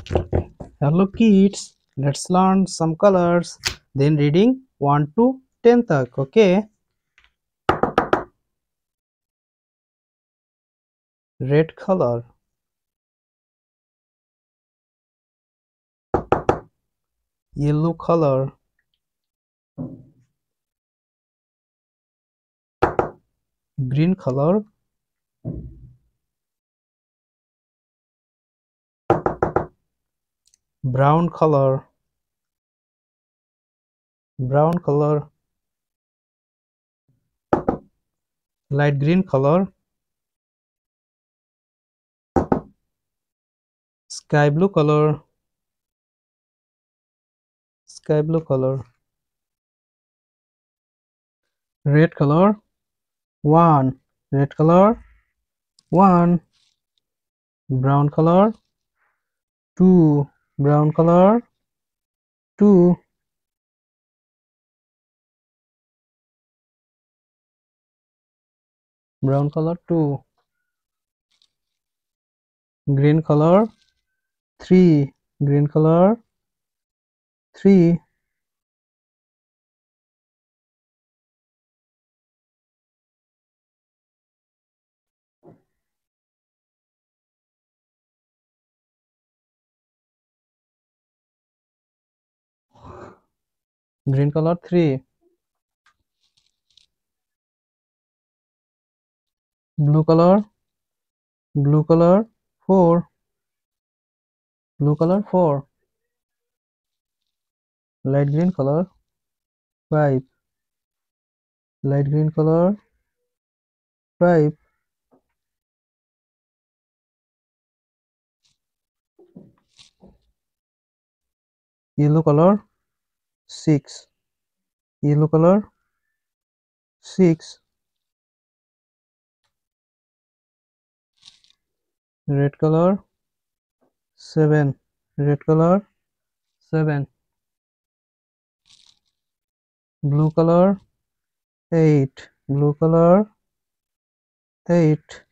Hello kids, let's learn some colors. Then reading 1 to 10 tak, okay? Red color, yellow color, green color, brown color, brown color, light green color, sky blue color, sky blue color, red color, 1, red color, 1, brown color, 2, brown color, 2, brown color, 2, green color, 3, green color, 3, green color, 3, blue color, blue color, 4, blue color, 4, light green color, 5, light green color, 5, yellow color, 6, yellow color, 6, red color, 7, red color, 7, blue color, 8, blue color, 8,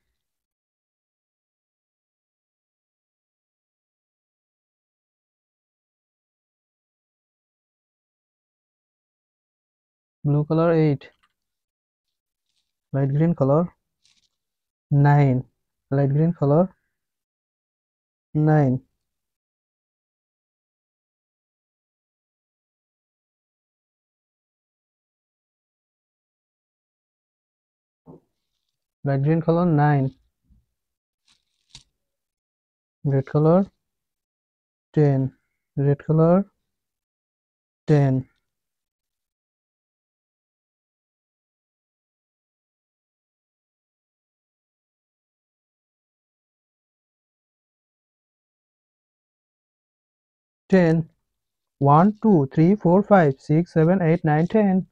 blue color, 8, light green color, 9, light green color, 9, light green color, 9, red color, 10, red color, 10, ten, 1, 2, 3, 4, 5, 6, 7, 8, 9, 10.